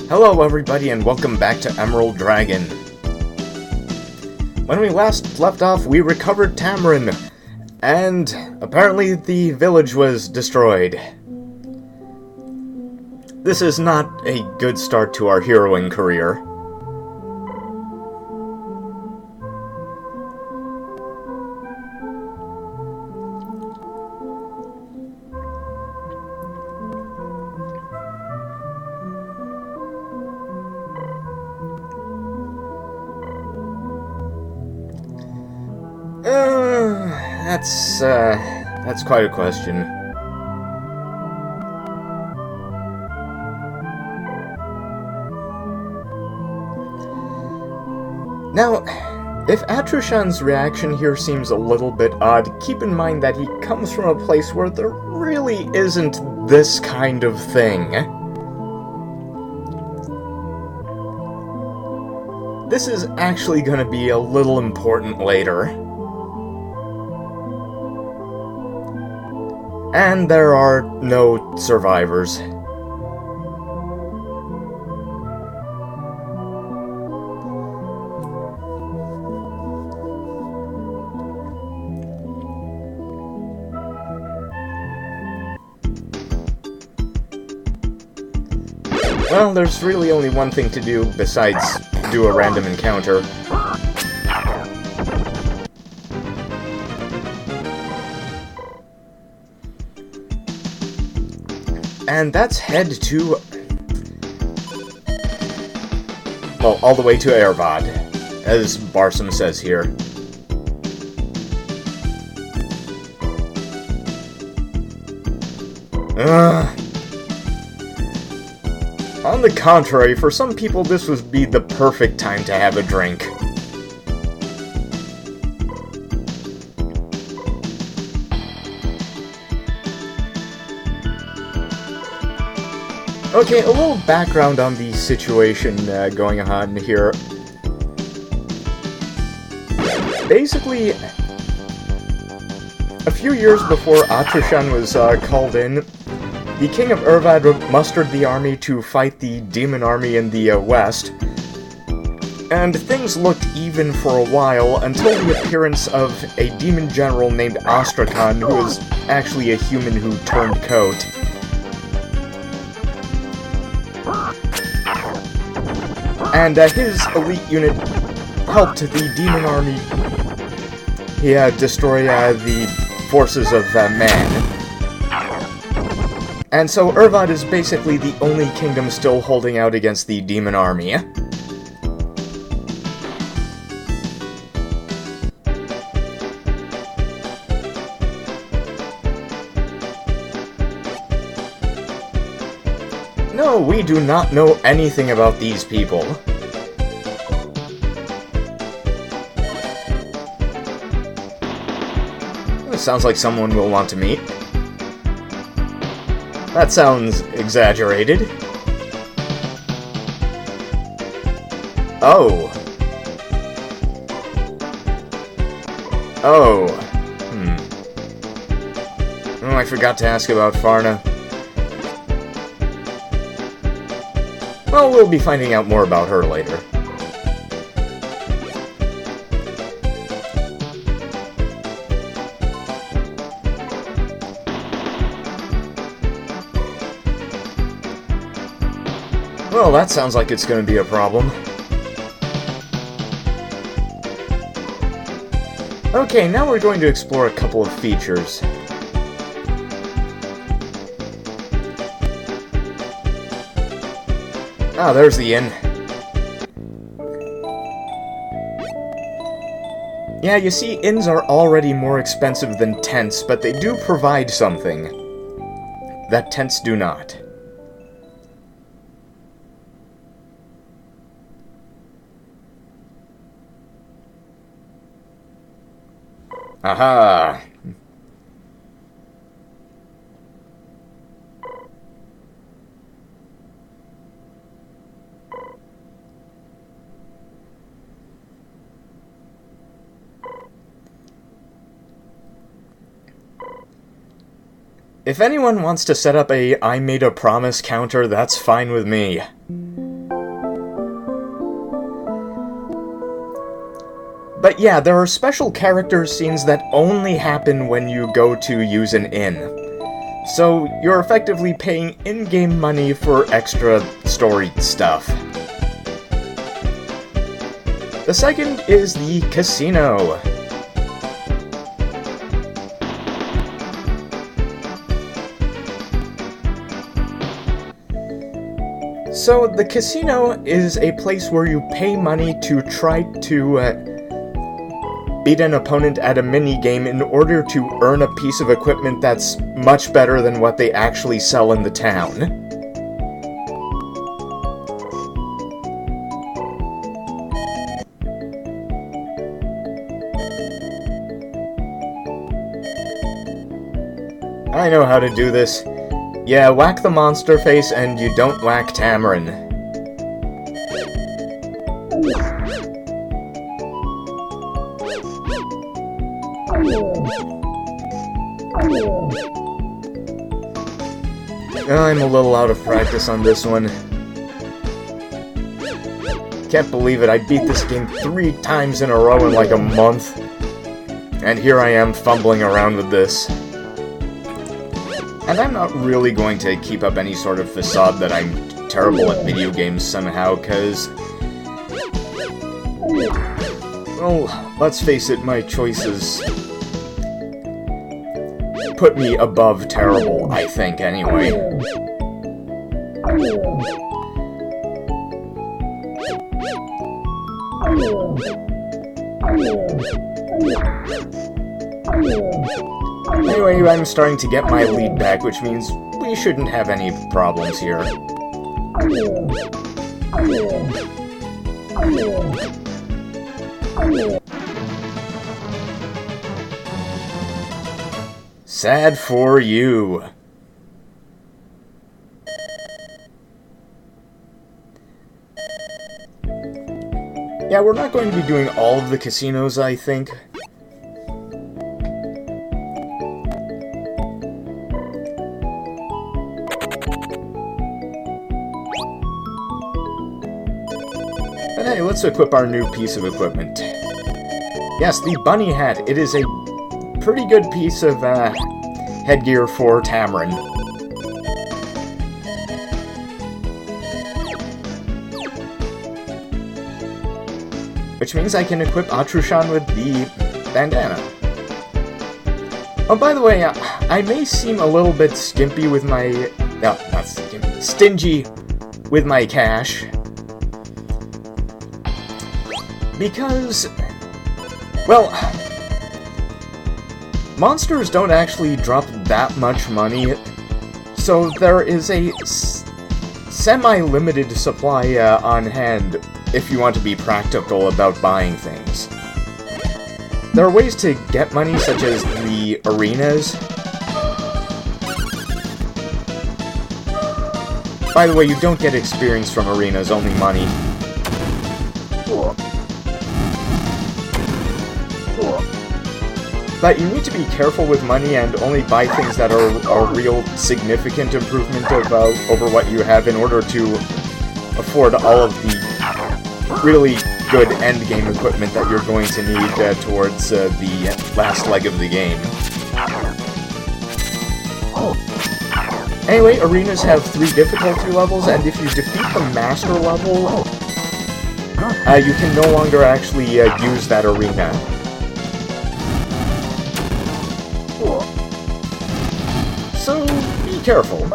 Hello everybody and welcome back to Emerald Dragon. When we last left off, we recovered Tamarin, and apparently the village was destroyed. This is not a good start to our heroing career. That's quite a question. Now, if Atrushan's reaction here seems a little bit odd, keep in mind that he comes from a place where there really isn't this kind of thing. This is actually going to be a little important later. And there are no survivors. Well, there's really only one thing to do besides do a random encounter. And that's head to... well, all the way to Aervad, as Barsum says here. On the contrary, for some people this would be the perfect time to have a drink. Okay, a little background on the situation going on here. Basically, a few years before Atrushan was called in, the King of Aervad mustered the army to fight the demon army in the west, and things looked even for a while until the appearance of a demon general named Astrakhan, who was actually a human who turned coat. And his elite unit helped the demon army destroy the forces of man. And so Aervad is basically the only kingdom still holding out against the demon army. No, we do not know anything about these people. This sounds like someone we'll want to meet. That sounds exaggerated. Oh. Oh. Oh, I forgot to ask about Farna. Well, we'll be finding out more about her later. Well, that sounds like it's going to be a problem. Okay, now we're going to explore a couple of features. Ah, there's the inn. Yeah, you see, inns are already more expensive than tents, but they do provide something that tents do not. Aha! If anyone wants to set up a I made a promise counter, that's fine with me. But yeah, there are special character scenes that only happen when you go to use an inn. So you're effectively paying in-game money for extra story stuff. The second is the casino. So the casino is a place where you pay money to try to beat an opponent at a mini-game in order to earn a piece of equipment that's much better than what they actually sell in the town. I know how to do this. Yeah, whack the monster face and you don't whack Tamarin. I'm a little out of practice on this one. Can't believe it, I beat this game 3 times in a row in like a month. And here I am fumbling around with this. And I'm not really going to keep up any sort of facade that I'm terrible at video games somehow, cause... well, let's face it, my choices put me above terrible, I think, anyway. Anyway, I'm starting to get my lead back, which means we shouldn't have any problems here. Sad for you. Yeah, we're not going to be doing all of the casinos, I think. But hey, let's equip our new piece of equipment. Yes, the bunny hat. It is a pretty good piece of headgear for Tamarin. Which means I can equip Atrushan with the bandana. Oh, by the way, I may seem a little bit skimpy with my... no, not skimpy. Stingy with my cash. Because... well... monsters don't actually drop that much money, so there is a semi-limited supply on hand if you want to be practical about buying things. There are ways to get money, such as the arenas. By the way, you don't get experience from arenas, only money. But you need to be careful with money and only buy things that are a real significant improvement of, over what you have in order to afford all of the really good endgame equipment that you're going to need towards the last leg of the game. Anyway, arenas have 3 difficulty levels, and if you defeat the master level, you can no longer actually use that arena. So, be careful.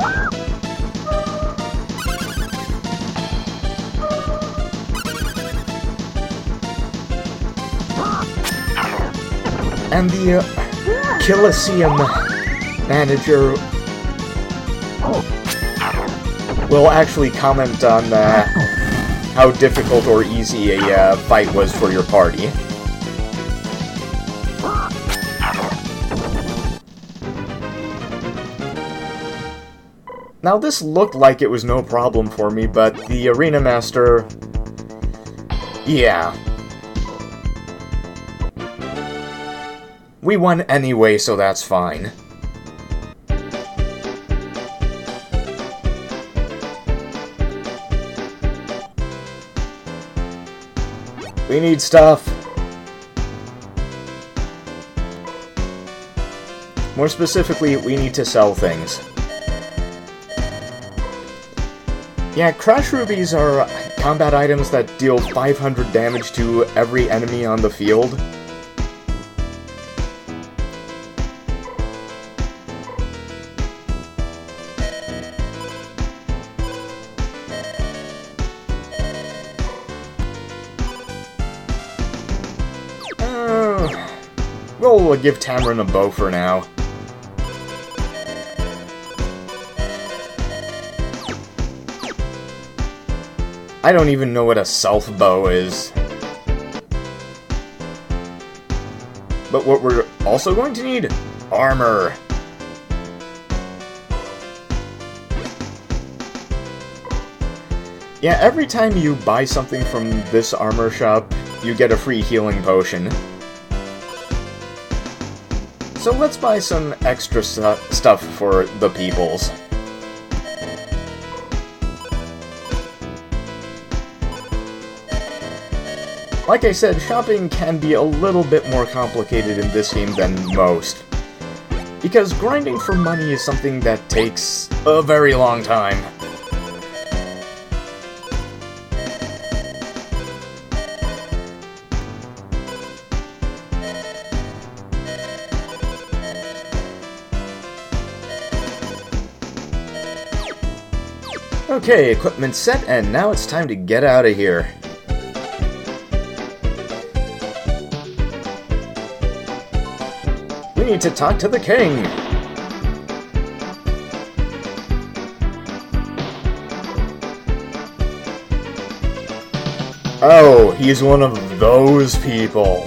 And the Colosseum manager will actually comment on how difficult or easy a fight was for your party. Now, this looked like it was no problem for me, but the Arena Master... yeah. We won anyway, so that's fine. We need stuff. More specifically, we need to sell things. Yeah, Crash Rubies are combat items that deal 500 damage to every enemy on the field. We'll give Tamarin a bow for now. I don't even know what a self-bow is. But what we're also going to need? Armor. Yeah, every time you buy something from this armor shop, you get a free healing potion. So let's buy some extra stuff for the peoples. Like I said, shopping can be a little bit more complicated in this game than most, because grinding for money is something that takes a very long time. Okay, equipment set, and now it's time to get out of here. We need to talk to the king! Oh, he's one of those people.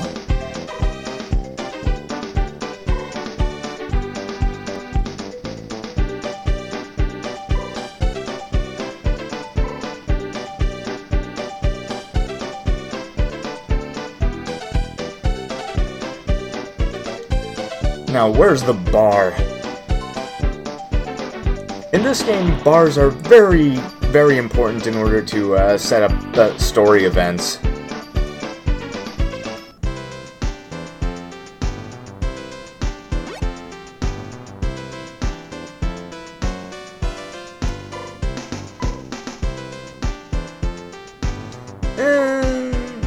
Now, where's the bar? In this game, bars are very, very important in order to set up the story events.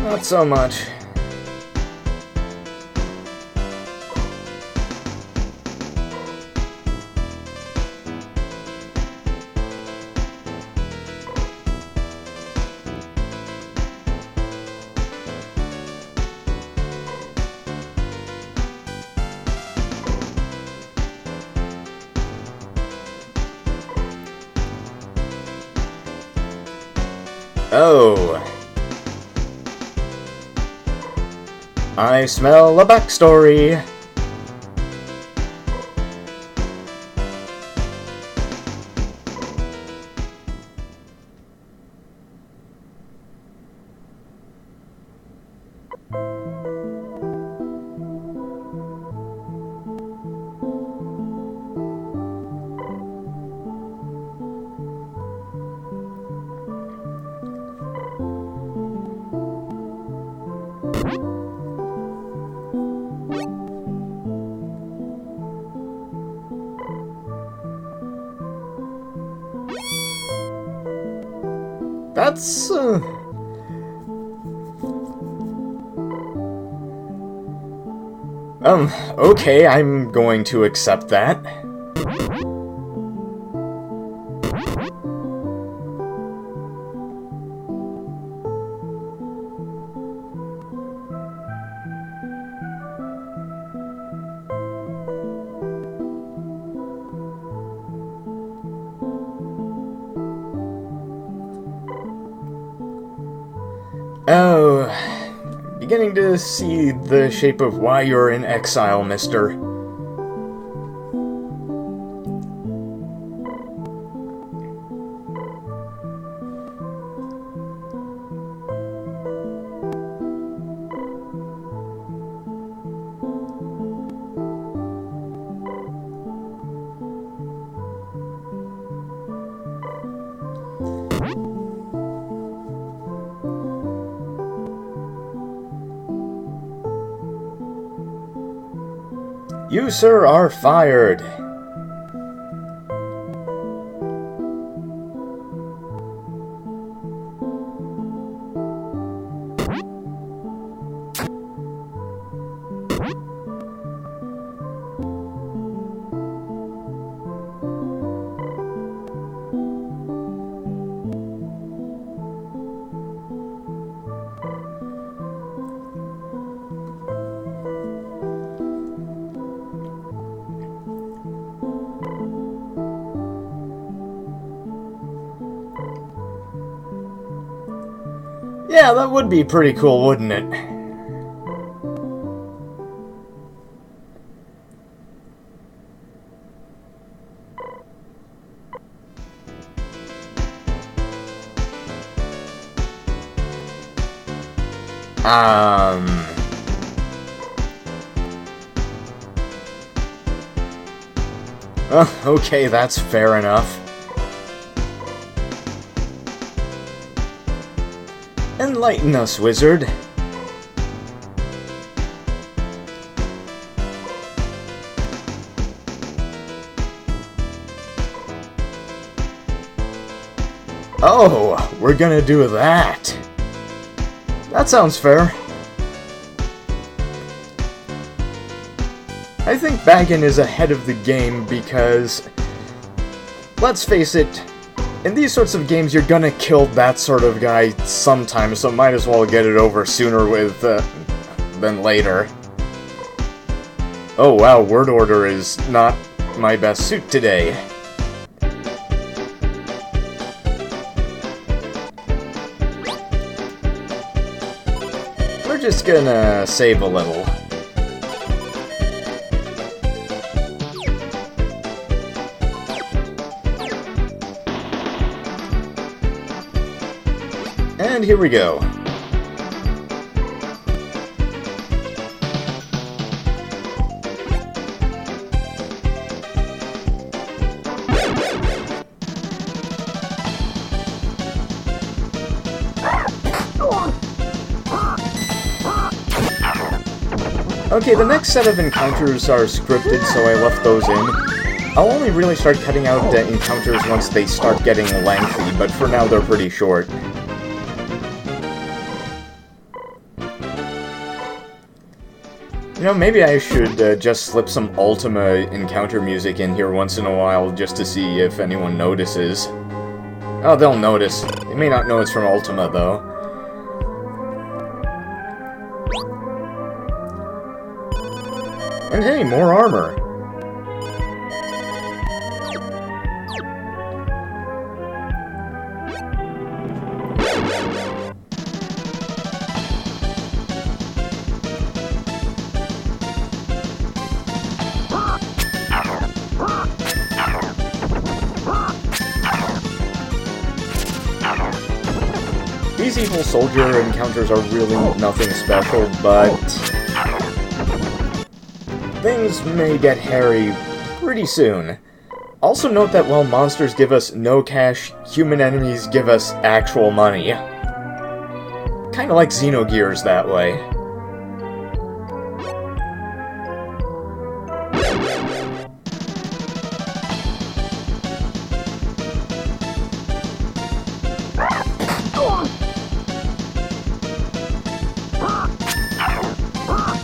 Not so much. Oh. I smell a backstory. That's, okay, I'm going to accept that. Oh, beginning to see the shape of why you're in exile, mister. You, sir, are fired. Yeah, that would be pretty cool, wouldn't it? Okay, that's fair enough. Enlighten us, wizard. Oh, we're gonna do that. That sounds fair. I think Baggin is ahead of the game because, let's face it, in these sorts of games you're gonna kill that sort of guy sometime, so might as well get it over sooner than later. Oh wow, word order is not my best suit today. We're just gonna save a little. And here we go. Okay, the next set of encounters are scripted, so I left those in. I'll only really start cutting out encounters once they start getting lengthy, but for now they're pretty short. You know, maybe I should just slip some Ultima encounter music in here once in a while, just to see if anyone notices. Oh, they'll notice. They may not know it's from Ultima, though. And hey, more armor! These evil soldier encounters are really nothing special, but things may get hairy pretty soon. Also note that while monsters give us no cash, human enemies give us actual money. Kinda like Xenogears that way.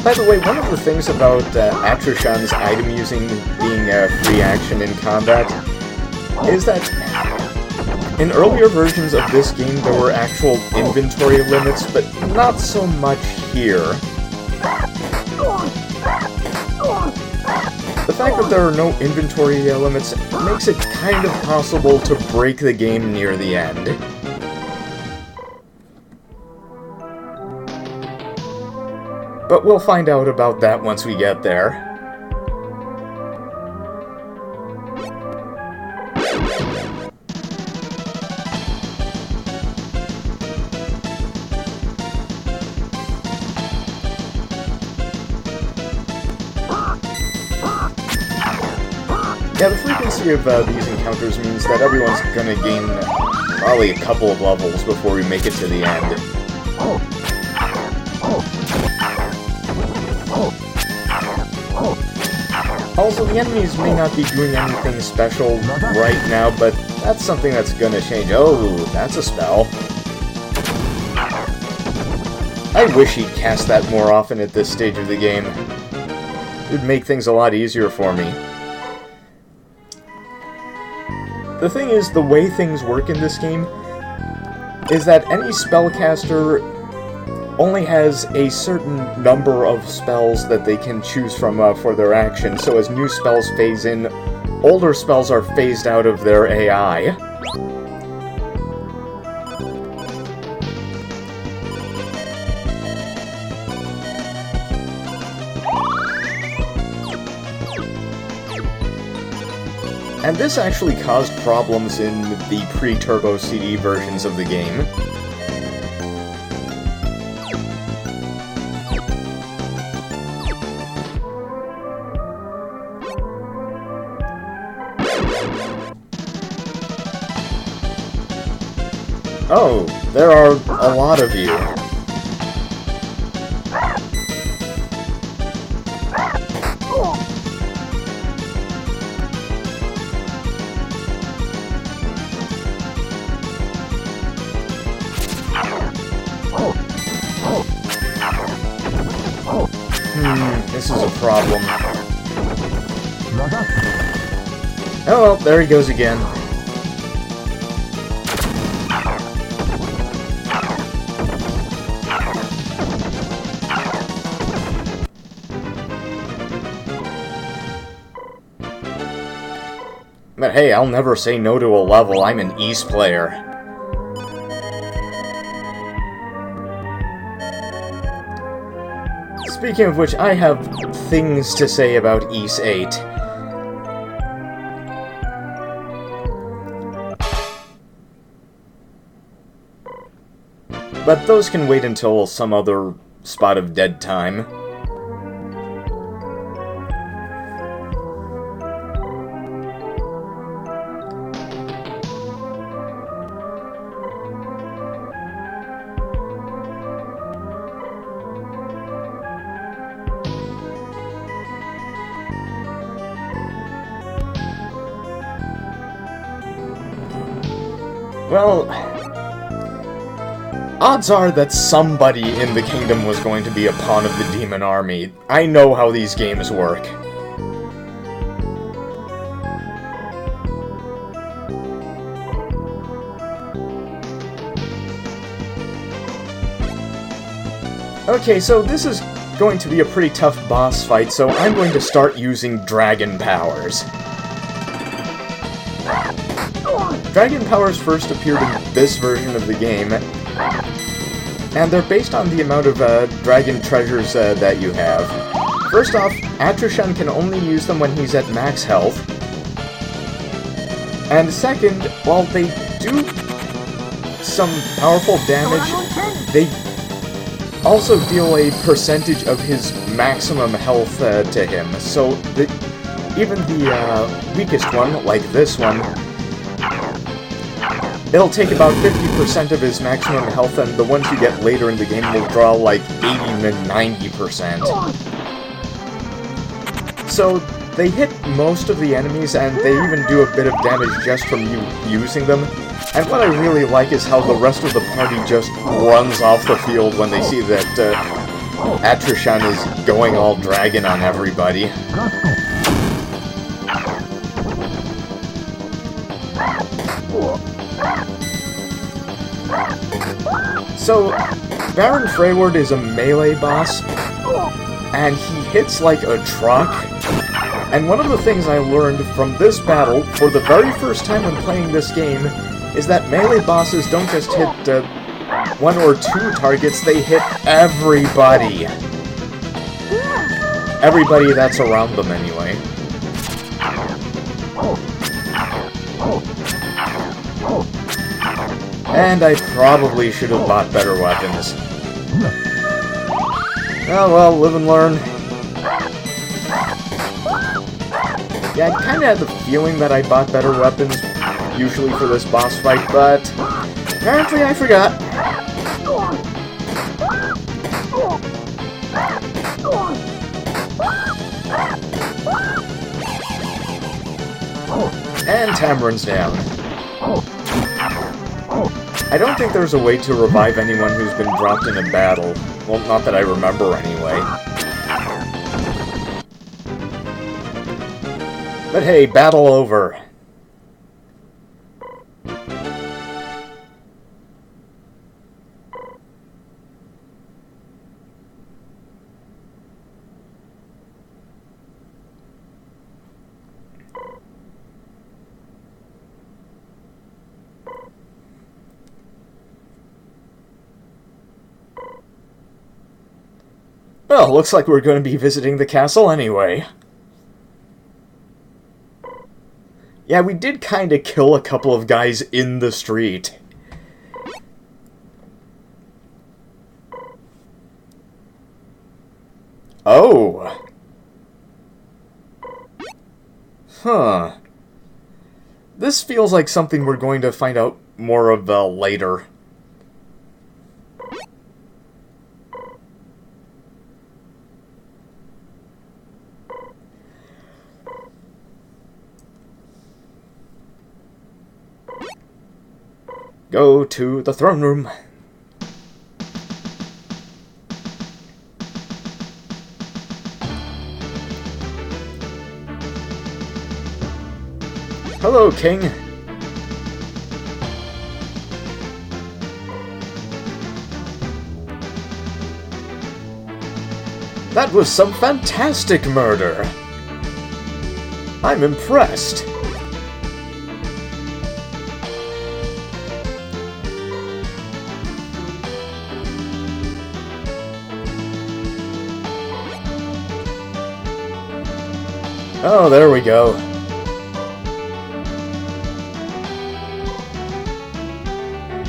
By the way, one of the things about Atrushan's item using being free action in combat is that in earlier versions of this game there were actual inventory limits, but not so much here. The fact that there are no inventory limits makes it kind of possible to break the game near the end. But we'll find out about that once we get there. Yeah, the frequency of these encounters means that everyone's gonna gain probably a couple of levels before we make it to the end. Also, the enemies may not be doing anything special right now, but that's something that's gonna change. Oh, that's a spell. I wish he'd cast that more often at this stage of the game. It would make things a lot easier for me. The thing is, the way things work in this game is that any spellcaster only has a certain number of spells that they can choose from for their action, so as new spells phase in, older spells are phased out of their AI. And this actually caused problems in the pre-Turbo CD versions of the game. Oh, there are a lot of you. This is a problem. Oh well, there he goes again. But hey, I'll never say no to a level. I'm an Ys player. Speaking of which, I have things to say about Ys 8. But those can wait until some other spot of dead time. Well, odds are that somebody in the kingdom was going to be a pawn of the demon army. I know how these games work. Okay, so this is going to be a pretty tough boss fight, so I'm going to start using dragon powers. Dragon powers first appeared in this version of the game, and they're based on the amount of dragon treasures that you have. First off, Atrushan can only use them when he's at max health. And second, while they do some powerful damage, they also deal a percentage of his maximum health to him. So even the weakest one, like this one, it'll take about 50% of his maximum health, and the ones you get later in the game will draw like 80 to 90%. So they hit most of the enemies, and they even do a bit of damage just from you using them. And what I really like is how the rest of the party just runs off the field when they see that Atrushan is going all dragon on everybody. So, Baron Freyward is a melee boss, and he hits like a truck. And one of the things I learned from this battle, for the very first time when playing this game, is that melee bosses don't just hit one or two targets, they hit everybody. Everybody that's around them, anyway. And I probably should have bought better weapons. Oh well, live and learn. Yeah, I kinda had the feeling that I bought better weapons, usually for this boss fight, but apparently I forgot. And Tamarin's down. I don't think there's a way to revive anyone who's been dropped in a battle. Well, not that I remember anyway. But hey, battle over. Well, looks like we're going to be visiting the castle anyway. Yeah, we did kind of kill a couple of guys in the street. Oh. Huh. This feels like something we're going to find out more of later. Go to the throne room. Hello, King. That was some fantastic murder. I'm impressed. Oh, there we go.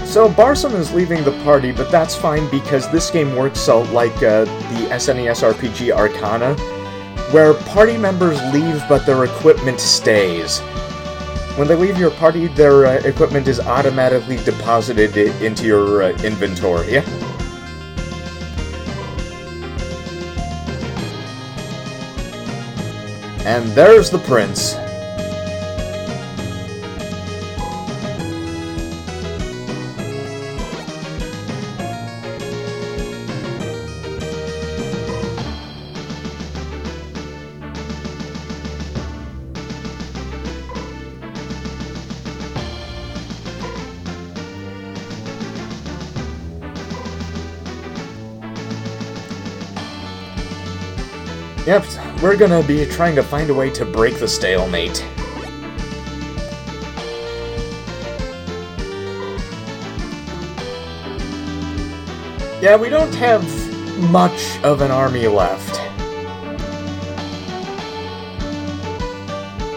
So Barsum is leaving the party, but that's fine because this game works out like the SNES RPG Arcana, where party members leave but their equipment stays. When they leave your party, their equipment is automatically deposited into your inventory. And there's the prince. Yep, we're gonna be trying to find a way to break the stalemate. Yeah, we don't have much of an army left.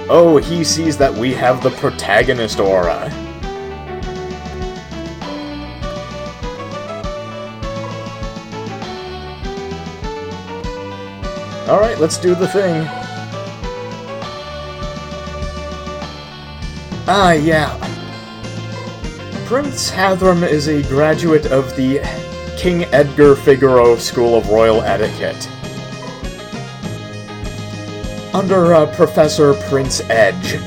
Oh, he sees that we have the protagonist aura. Alright, let's do the thing. Ah, yeah. Prince Hathram is a graduate of the King Edgar Figaro School of Royal Etiquette. Under Professor Prince Edge.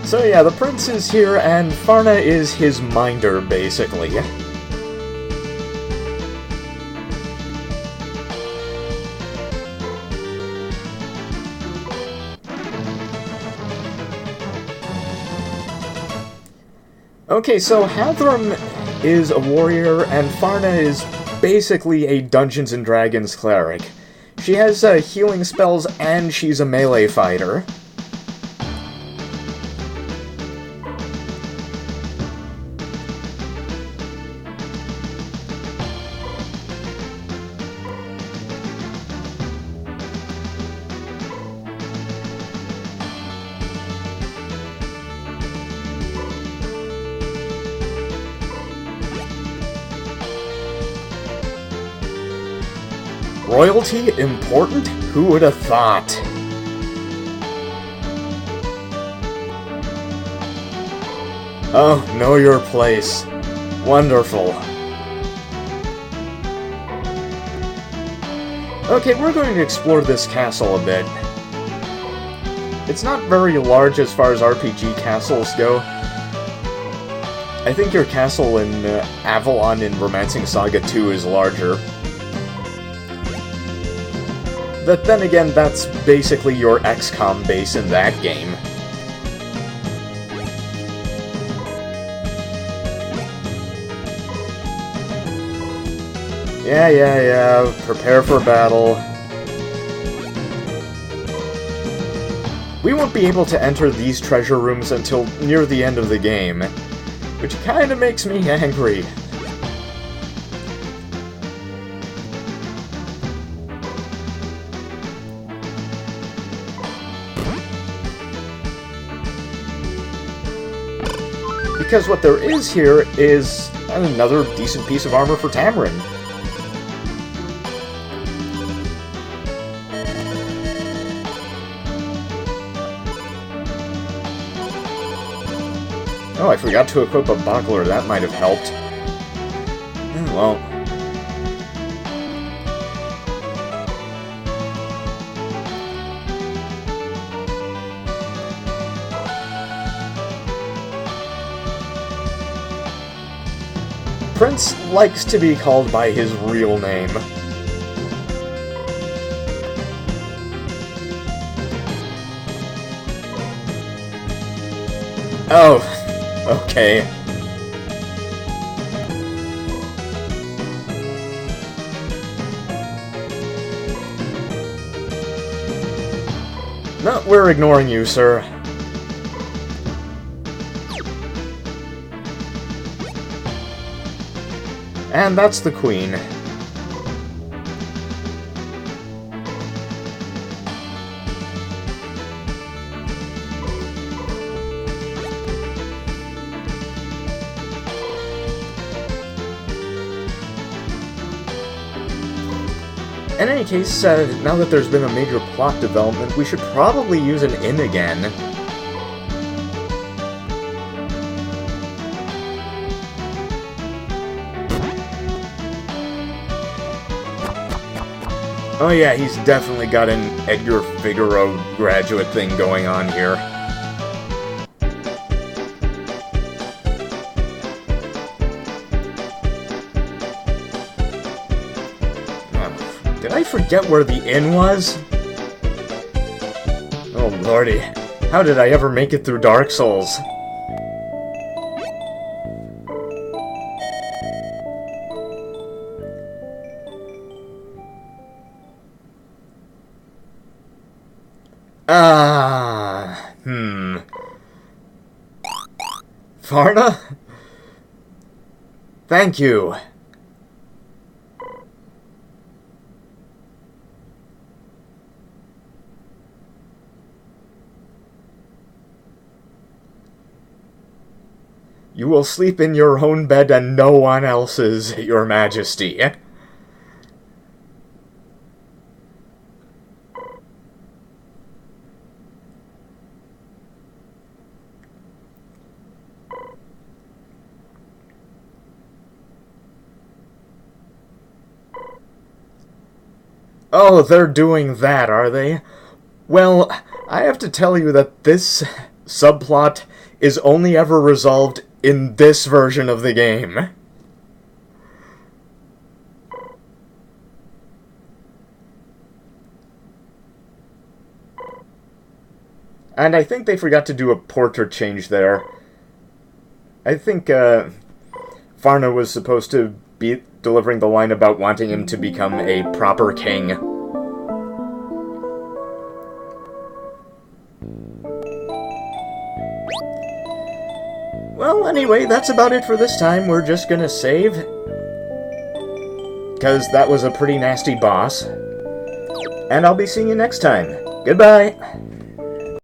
So yeah, the prince is here, and Farna is his minder, basically. Okay, so Hathram is a warrior, and Farna is basically a Dungeons & Dragons cleric. She has healing spells, and she's a melee fighter. Royalty important? Who would have thought? Oh, know your place. Wonderful. Okay, we're going to explore this castle a bit. It's not very large as far as RPG castles go. I think your castle in Avalon in Romancing Saga 2 is larger. But then again, that's basically your XCOM base in that game. Yeah. Prepare for battle. We won't be able to enter these treasure rooms until near the end of the game, which kinda makes me angry. Because what there is here is another decent piece of armor for Tamarin. Oh, I forgot to equip a buckler. That might have helped. Well. Prince likes to be called by his real name. Oh, okay. No, we're ignoring you, sir. And that's the Queen. In any case, now that there's been a major plot development, we should probably use an inn again. Oh yeah, he's definitely got an Edgar Figueroa graduate thing going on here. Did I forget where the inn was? Oh lordy, how did I ever make it through Dark Souls? Farna? Thank you. You will sleep in your own bed and no one else's, Your Majesty. Oh, they're doing that, are they? Well, I have to tell you that this subplot is only ever resolved in this version of the game. And I think they forgot to do a portrait change there. I think, Farna was supposed to be delivering the line about wanting him to become a proper king. Well, anyway, that's about it for this time. We're just gonna save, because that was a pretty nasty boss. And I'll be seeing you next time. Goodbye!